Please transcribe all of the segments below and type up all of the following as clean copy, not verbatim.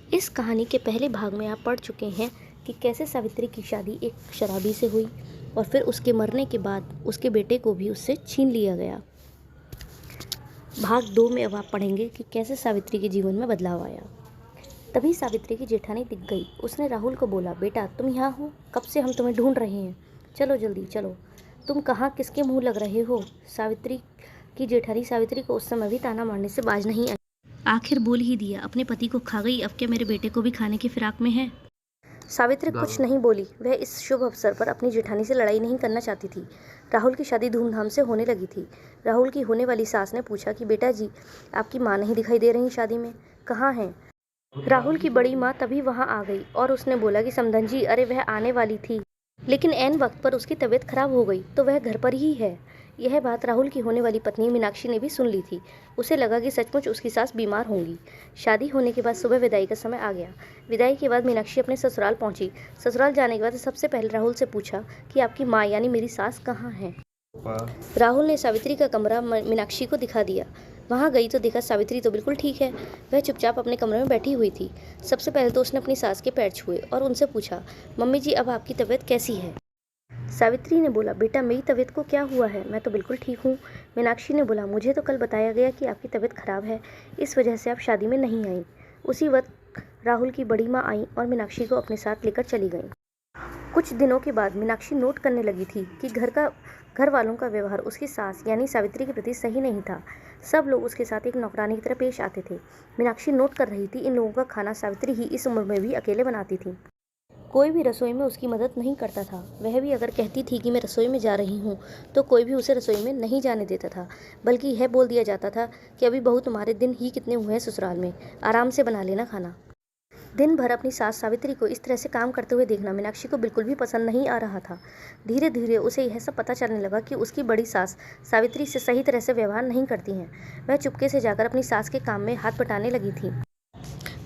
इस कहानी के पहले भाग में आप पढ़ चुके हैं कि कैसे सावित्री की शादी एक शराबी से हुई और फिर उसके मरने के बाद उसके बेटे को भी उससे छीन लिया गया। भाग 2 में अब आप पढ़ेंगे कि कैसे सावित्री के जीवन में बदलाव आया। तभी सावित्री की जेठानी दिख गई। उसने राहुल को बोला, बेटा तुम यहाँ हो, कब से हम तुम्हें ढूंढ रहे हैं, चलो जल्दी चलो। तुम कहाँ किसके मुँह लग रहे हो। सावित्री की जेठानी सावित्री को उस समय भी ताना मारने से बाज नहीं आई। आखिर बोल ही दिया, अपने पति को खा गई, अब क्या मेरे बेटे को भी खाने की फिराक में है। सावित्री कुछ नहीं बोली। वह इस शुभ अवसर पर अपनी जेठानी से लड़ाई नहीं करना चाहती थी। राहुल की शादी धूमधाम से होने लगी थी। राहुल की होने वाली सास ने पूछा कि बेटा जी, आपकी माँ नहीं दिखाई दे रही शादी में, कहाँ हैं। राहुल की बड़ी माँ तभी वहाँ आ गई और उसने बोला कि समधन जी, अरे वह आने वाली थी, लेकिन ऐन वक्त पर उसकी तबीयत खराब हो गई तो वह घर पर ही है। यह बात राहुल की होने वाली पत्नी मीनाक्षी ने भी सुन ली थी। उसे लगा कि सचमुच उसकी सास बीमार होंगी। शादी होने के बाद सुबह विदाई का समय आ गया। विदाई के बाद मीनाक्षी अपने ससुराल पहुंची। ससुराल जाने के बाद सबसे पहले राहुल से पूछा कि आपकी माँ यानी मेरी सास कहाँ है। राहुल ने सावित्री का कमरा मीनाक्षी को दिखा दिया। वहाँ गई तो देखा सावित्री तो बिल्कुल ठीक है। वह चुपचाप अपने कमरे में बैठी हुई थी। सबसे पहले तो उसने अपनी सास के पैर छुए और उनसे पूछा, मम्मी जी अब आपकी तबीयत कैसी है। सावित्री ने बोला, बेटा मेरी तबीयत को क्या हुआ है, मैं तो बिल्कुल ठीक हूँ। मीनाक्षी ने बोला, मुझे तो कल बताया गया कि आपकी तबीयत खराब है, इस वजह से आप शादी में नहीं आई। उसी वक्त राहुल की बड़ी माँ आई और मीनाक्षी को अपने साथ लेकर चली गई। कुछ दिनों के बाद मीनाक्षी नोट करने लगी थी कि घर वालों का व्यवहार उसकी सास यानी सावित्री के प्रति सही नहीं था। सब लोग उसके साथ एक नौकरानी की तरह पेश आते थे। मीनाक्षी नोट कर रही थी, इन लोगों का खाना सावित्री ही इस उम्र में भी अकेले बनाती थी। कोई भी रसोई में उसकी मदद नहीं करता था। वह भी अगर कहती थी कि मैं रसोई में जा रही हूँ तो कोई भी उसे रसोई में नहीं जाने देता था, बल्कि यह बोल दिया जाता था कि अभी बहू तुम्हारे दिन ही कितने हुए हैं ससुराल में, आराम से बना लेना खाना। दिन भर अपनी सास सावित्री को इस तरह से काम करते हुए देखना मीनाक्षी को बिल्कुल भी पसंद नहीं आ रहा था। धीरे धीरे उसे यह सब पता चलने लगा कि उसकी बड़ी सास सावित्री से सही तरह से व्यवहार नहीं करती हैं। वह चुपके से जाकर अपनी सास के काम में हाथ बटाने लगी थी।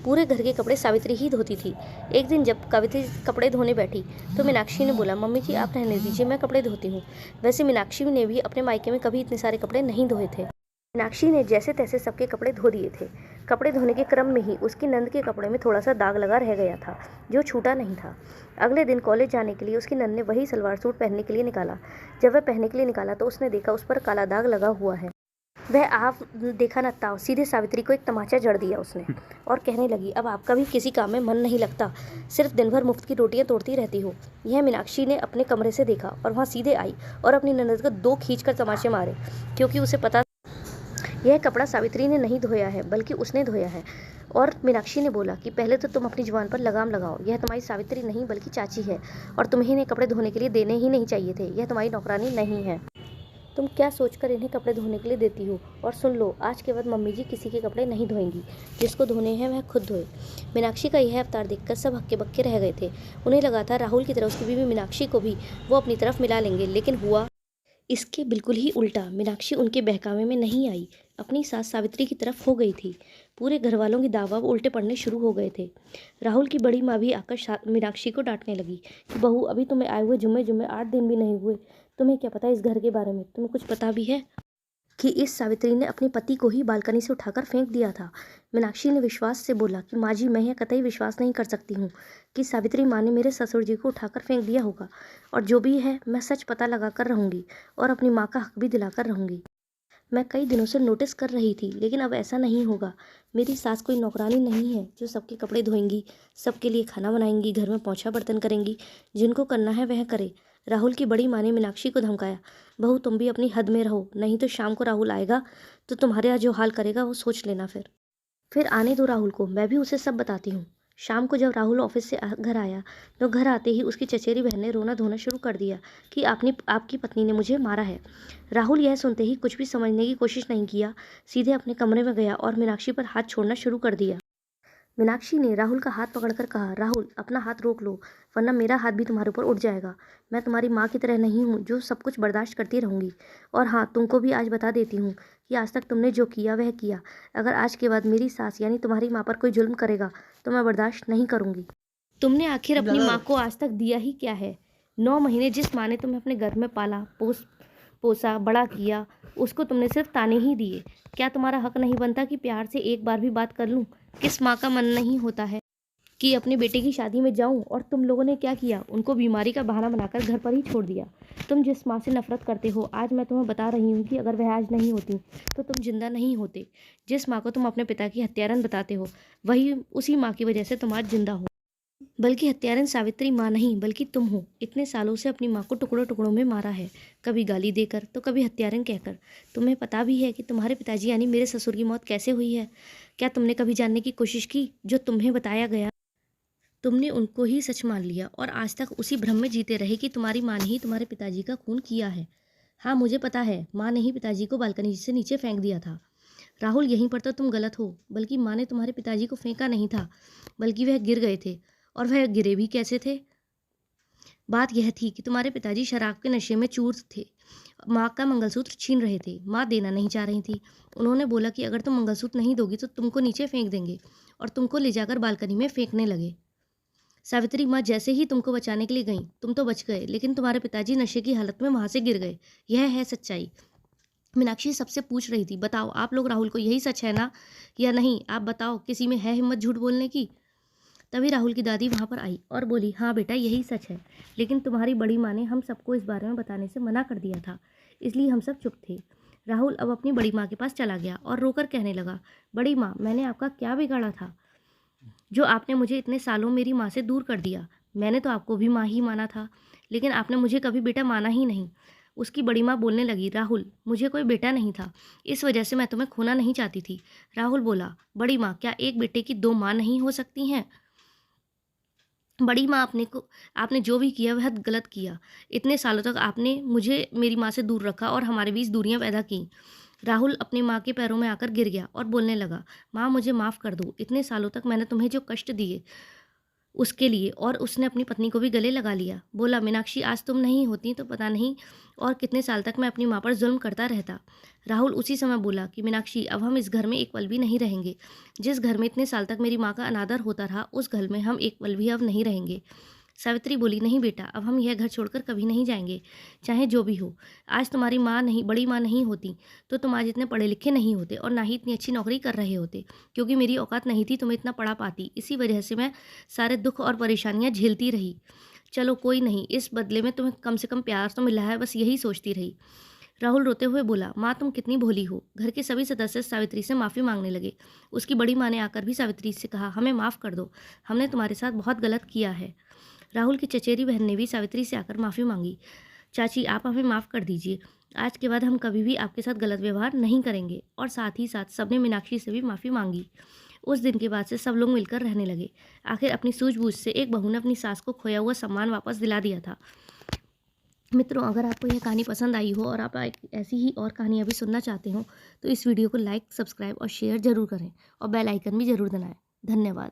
पूरे घर के कपड़े सावित्री ही धोती थी। एक दिन जब सावित्री कपड़े धोने बैठी तो मीनाक्षी ने बोला, मम्मी जी आप रहने दीजिए, मैं कपड़े धोती हूँ। वैसे मीनाक्षी ने भी अपने मायके में कभी इतने सारे कपड़े नहीं धोए थे। मीनाक्षी ने जैसे तैसे सबके कपड़े धो दिए थे। कपड़े धोने के क्रम में ही उसकी नंद के कपड़े में थोड़ा सा दाग लगा रह गया था, जो छूटा नहीं था। अगले दिन कॉलेज जाने के लिए उसकी नंद ने वही सलवार सूट पहनने के लिए निकाला। जब वह पहनने के लिए निकाला तो उसने देखा उस पर काला दाग लगा हुआ है। वह आप देखा न ताव सीधे सावित्री को एक तमाचा जड़ दिया उसने और कहने लगी, अब आपका भी किसी काम में मन नहीं लगता, सिर्फ दिन भर मुफ्त की रोटियां तोड़ती रहती हो। यह मीनाक्षी ने अपने कमरे से देखा और वहाँ सीधे आई और अपनी ननद को 2 खींचकर तमाचे मारे, क्योंकि उसे पता यह कपड़ा सावित्री ने नहीं धोया है बल्कि उसने धोया है। और मीनाक्षी ने बोला कि पहले तो तुम अपनी जुबान पर लगाम लगाओ, यह तुम्हारी सावित्री नहीं बल्कि चाची है और तुम्हें इन्हें कपड़े धोने के लिए देने ही नहीं चाहिए थे, यह तुम्हारी नौकरानी नहीं है। तुम क्या सोचकर इन्हें कपड़े धोने के लिए देती हो। और सुन लो, आज के बाद मम्मी जी किसी के कपड़े नहीं धोएंगी, जिसको धोने हैं वह खुद धोए। मीनाक्षी का यह अवतार देखकर सब हक्के बक्के रह गए थे। उन्हें लगा था राहुल की तरह उसकी बीवी मीनाक्षी को भी वो अपनी तरफ मिला लेंगे, लेकिन हुआ इसके बिल्कुल ही उल्टा। मीनाक्षी उनके बहकावे में नहीं आई, अपनी सास सावित्री की तरफ हो गई थी। पूरे घर वालों की दावा उल्टे पड़ने शुरू हो गए थे। राहुल की बड़ी माँ भी आकर मीनाक्षी को डांटने लगी कि बहू, अभी तुम्हें आए हुए जुम्मे 8 दिन भी नहीं हुए, तुम्हें क्या पता इस घर के बारे में, तुम्हें कुछ पता भी है कि इस सावित्री ने अपने पति को ही बालकनी से उठाकर फेंक दिया था। मीनाक्षी ने विश्वास से बोला कि माँ जी, मैं यह कतई विश्वास नहीं कर सकती हूँ कि सावित्री माँ ने मेरे ससुर जी को उठाकर फेंक दिया होगा, और जो भी है मैं सच पता लगा कर रहूँगी और अपनी माँ का हक भी दिलाकर रहूँगी। मैं कई दिनों से नोटिस कर रही थी, लेकिन अब ऐसा नहीं होगा। मेरी सास कोई नौकरानी नहीं है जो सबके कपड़े धोएंगी, सबके लिए खाना बनाएंगी, घर में पोंछा बर्तन करेंगी। जिनको करना है वह करे। राहुल की बड़ी माँ ने मीनाक्षी को धमकाया, बहू तुम भी अपनी हद में रहो, नहीं तो शाम को राहुल आएगा तो तुम्हारे यहाँ जो हाल करेगा वो सोच लेना। फिर आने दो राहुल को, मैं भी उसे सब बताती हूँ। शाम को जब राहुल ऑफिस से घर आया तो घर आते ही उसकी चचेरी बहन ने रोना धोना शुरू कर दिया कि आपकी पत्नी ने मुझे मारा है। राहुल यह सुनते ही कुछ भी समझने की कोशिश नहीं किया, सीधे अपने कमरे में गया और मीनाक्षी पर हाथ छोड़ना शुरू कर दिया। मीनाक्षी ने राहुल का हाथ पकड़कर कहा, राहुल अपना हाथ रोक लो, वरना मेरा हाथ भी तुम्हारे ऊपर उठ जाएगा। मैं तुम्हारी माँ की तरह नहीं हूँ जो सब कुछ बर्दाश्त करती रहूँगी। और हाँ, तुमको भी आज बता देती हूँ कि आज तक तुमने जो किया वह किया। अगर आज के बाद मेरी सास यानी तुम्हारी माँ पर कोई जुल्म करेगा तो मैं बर्दाश्त नहीं करूँगी। तुमने आखिर अपनी माँ को आज तक दिया ही क्या है। 9 महीने जिस माँ ने तुम्हें अपने घर में पाला पोसा बड़ा किया, उसको तुमने सिर्फ ताने ही दिए। क्या तुम्हारा हक नहीं बनता कि प्यार से एक बार भी बात कर लूं। किस माँ का मन नहीं होता है कि अपने बेटे की शादी में जाऊं, और तुम लोगों ने क्या किया, उनको बीमारी का बहाना बनाकर घर पर ही छोड़ दिया। तुम जिस माँ से नफरत करते हो, आज मैं तुम्हें बता रही हूँ कि अगर वह आज नहीं होती तो तुम जिंदा नहीं होते। जिस माँ को तुम अपने पिता की हत्यारन बताते हो, वही उसी माँ की वजह से तुम आज जिंदा हो। बल्कि हत्यारन सावित्री माँ नहीं, बल्कि तुम हो। इतने सालों से अपनी माँ को टुकड़ों टुकड़ों में मारा है, कभी गाली देकर तो कभी हत्यारन कहकर। तुम्हें पता भी है कि तुम्हारे पिताजी यानी मेरे ससुर की मौत कैसे हुई है? क्या तुमने कभी जानने की कोशिश की? जो तुम्हें बताया गया, तुमने उनको ही सच मान लिया और आज तक उसी भ्रम में जीते रहे कि तुम्हारी माँ ने ही तुम्हारे पिताजी का खून किया है। हाँ, मुझे पता है, माँ ने ही पिताजी को बालकनी से नीचे फेंक दिया था। राहुल, यहीं पर तो तुम गलत हो। बल्कि माँ ने तुम्हारे पिताजी को फेंका नहीं था, बल्कि वह गिर गए थे। और वह गिरे भी कैसे थे? बात यह थी कि तुम्हारे पिताजी शराब के नशे में चूर थे। माँ का मंगलसूत्र छीन रहे थे। माँ देना नहीं चाह रही थी। उन्होंने बोला कि अगर तुम मंगलसूत्र नहीं दोगी तो तुमको नीचे फेंक देंगे, और तुमको ले जाकर बालकनी में फेंकने लगे। सावित्री माँ जैसे ही तुमको बचाने के लिए गई, तुम तो बच गए, लेकिन तुम्हारे पिताजी नशे की हालत में वहां से गिर गए। यह है सच्चाई। मीनाक्षी सबसे पूछ रही थी, बताओ आप लोग राहुल को, यही सच है ना या नहीं? आप बताओ, किसी में है हिम्मत झूठ बोलने की? तभी राहुल की दादी वहां पर आई और बोली, हाँ बेटा, यही सच है, लेकिन तुम्हारी बड़ी माँ ने हम सबको इस बारे में बताने से मना कर दिया था, इसलिए हम सब चुप थे। राहुल अब अपनी बड़ी माँ के पास चला गया और रोकर कहने लगा, बड़ी माँ, मैंने आपका क्या बिगाड़ा था जो आपने मुझे इतने सालों मेरी माँ से दूर कर दिया? मैंने तो आपको भी माँ ही माना था, लेकिन आपने मुझे कभी बेटा माना ही नहीं। उसकी बड़ी माँ बोलने लगी, राहुल, मुझे कोई बेटा नहीं था, इस वजह से मैं तुम्हें खोना नहीं चाहती थी। राहुल बोला, बड़ी माँ, क्या एक बेटे की दो माँ नहीं हो सकती हैं? बड़ी माँ, आपने जो भी किया वह गलत किया। इतने सालों तक आपने मुझे मेरी माँ से दूर रखा और हमारे बीच दूरियां पैदा की। राहुल अपनी माँ के पैरों में आकर गिर गया और बोलने लगा, माँ, मुझे माफ़ कर दो। इतने सालों तक मैंने तुम्हें जो कष्ट दिए उसके लिए। और उसने अपनी पत्नी को भी गले लगा लिया। बोला, मीनाक्षी, आज तुम नहीं होती तो पता नहीं और कितने साल तक मैं अपनी माँ पर जुल्म करता रहता। राहुल उसी समय बोला कि मीनाक्षी, अब हम इस घर में एक पल भी नहीं रहेंगे। जिस घर में इतने साल तक मेरी माँ का अनादर होता रहा, उस घर में हम एक पल भी अब नहीं रहेंगे। सावित्री बोली, नहीं बेटा, अब हम यह घर छोड़कर कभी नहीं जाएंगे, चाहे जो भी हो। आज तुम्हारी माँ नहीं, बड़ी माँ नहीं होती तो तुम आज इतने पढ़े लिखे नहीं होते और ना ही इतनी अच्छी नौकरी कर रहे होते, क्योंकि मेरी औकात नहीं थी तुम्हें इतना पढ़ा पाती। इसी वजह से मैं सारे दुख और परेशानियाँ झेलती रही। चलो कोई नहीं, इस बदले में तुम्हें कम से कम प्यार तो मिला है, बस यही सोचती रही। राहुल रोते हुए बोला, माँ, तुम कितनी भोली हो। घर के सभी सदस्य सावित्री से माफ़ी मांगने लगे। उसकी बड़ी माँ ने आकर भी सावित्री से कहा, हमें माफ़ कर दो, हमने तुम्हारे साथ बहुत गलत किया है। राहुल की चचेरी बहन ने भी सावित्री से आकर माफ़ी मांगी। चाची, आप हमें माफ़ कर दीजिए, आज के बाद हम कभी भी आपके साथ गलत व्यवहार नहीं करेंगे। और साथ ही साथ सबने मीनाक्षी से भी माफ़ी मांगी। उस दिन के बाद से सब लोग मिलकर रहने लगे। आखिर अपनी सूझबूझ से एक बहू ने अपनी सास को खोया हुआ सम्मान वापस दिला दिया था। मित्रों, अगर आपको यह कहानी पसंद आई हो और आप ऐसी ही और कहानियाँ भी सुनना चाहते हो तो इस वीडियो को लाइक, सब्सक्राइब और शेयर ज़रूर करें और बेल आइकन भी ज़रूर दबाएं। धन्यवाद।